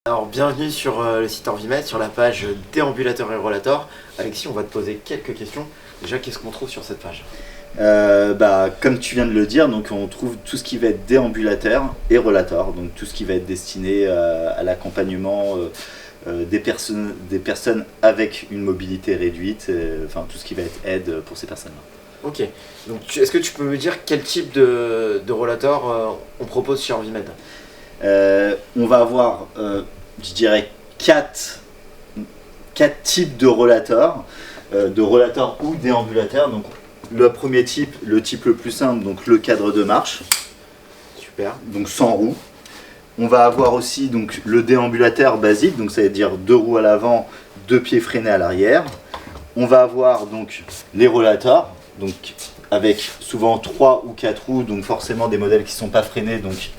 Alors bienvenue sur le site Envimed, sur la page déambulateur et rollator. Alexis, on va te poser quelques questions. Déjà, qu'est-ce qu'on trouve sur cette page? Comme tu viens de le dire, donc on trouve tout ce qui va être déambulateur et rollator, donc tout ce qui va être destiné à l'accompagnement des personnes avec une mobilité réduite, enfin tout ce qui va être aide pour ces personnes-là. Ok, donc est-ce que tu peux me dire quel type de rollator on propose chez Envimed? On va avoir, je dirais, quatre types de rollators ou déambulateurs. Donc, le premier type, le type le plus simple, donc le cadre de marche. Super. Donc sans roues. On va avoir aussi donc, le déambulateur basique, donc ça veut dire 2 roues à l'avant, 2 pieds freinés à l'arrière. On va avoir donc les rollators, donc avec souvent 3 ou 4 roues, donc forcément des modèles qui ne sont pas freinés, donc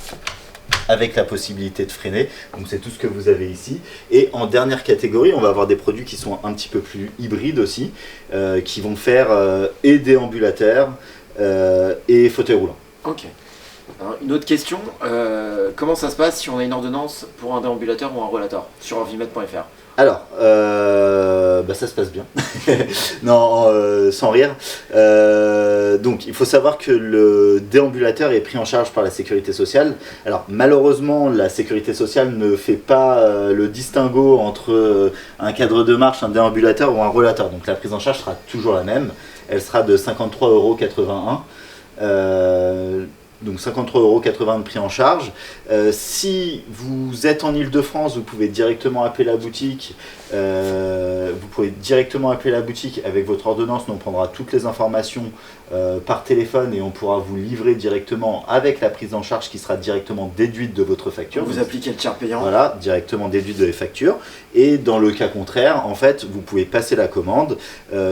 avec la possibilité de freiner. Donc c'est tout ce que vous avez ici. Et en dernière catégorie, on va avoir des produits qui sont un petit peu plus hybrides aussi, qui vont faire et déambulateur et fauteuil roulant. Ok. Alors, une autre question, comment ça se passe si on a une ordonnance pour un déambulateur ou un rollator sur envimed.fr? Alors, ça se passe bien. Non, sans rire. Donc, il faut savoir que le déambulateur est pris en charge par la sécurité sociale. Alors, malheureusement, la sécurité sociale ne fait pas le distinguo entre un cadre de marche, un déambulateur ou un rollator. Donc, la prise en charge sera toujours la même. Elle sera de 53,81 €. Donc 53,80 € de prix en charge. Si vous êtes en Ile-de-France, vous pouvez directement appeler la boutique. Avec votre ordonnance. Nous, on prendra toutes les informations par téléphone et on pourra vous livrer directement avec la prise en charge qui sera directement déduite de votre facture. Vous appliquez le tiers payant. Voilà, directement déduite de les factures. Et dans le cas contraire, en fait, vous pouvez passer la commande,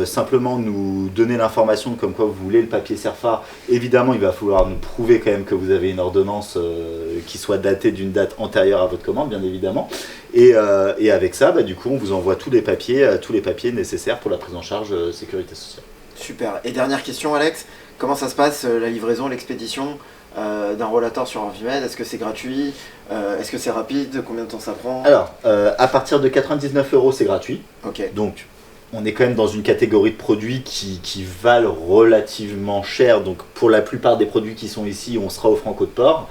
simplement nous donner l'information comme quoi vous voulez le papier CERFA. Évidemment, il va falloir nous prouver quand même que vous avez une ordonnance qui soit datée d'une date antérieure à votre commande, bien évidemment. Et avec ça, du coup, on vous envoie tous les papiers nécessaires pour la prise en charge sécurité sociale. Super. Et dernière question, Alex, comment ça se passe la livraison, l'expédition d'un rollator sur Envimed? Est-ce que c'est gratuit? Est-ce que c'est rapide? Combien de temps ça prend? Alors, à partir de 99 €, c'est gratuit. Ok. Donc, on est quand même dans une catégorie de produits qui valent relativement cher. Donc, pour la plupart des produits qui sont ici, on sera au Franco de Port.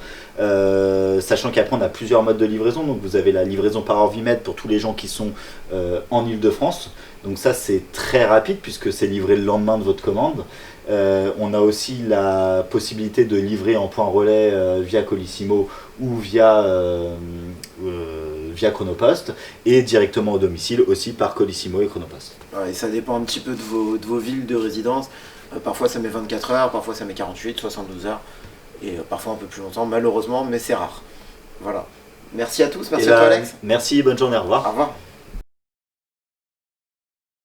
Sachant qu'après, on a plusieurs modes de livraison. Donc, vous avez la livraison par Envimed pour tous les gens qui sont en Ile-de-France. Donc, ça, c'est très rapide puisque c'est livré le lendemain de votre commande. On a aussi la possibilité de livrer en point relais via Colissimo ou via Chronopost et directement au domicile aussi par Colissimo et Chronopost. Ouais, et ça dépend un petit peu de vos villes de résidence. Parfois ça met 24 heures, parfois ça met 48, 72 heures et parfois un peu plus longtemps malheureusement, mais c'est rare. Voilà. Merci à tous, merci à toi Alex. Merci, bonne journée, au revoir. Au revoir.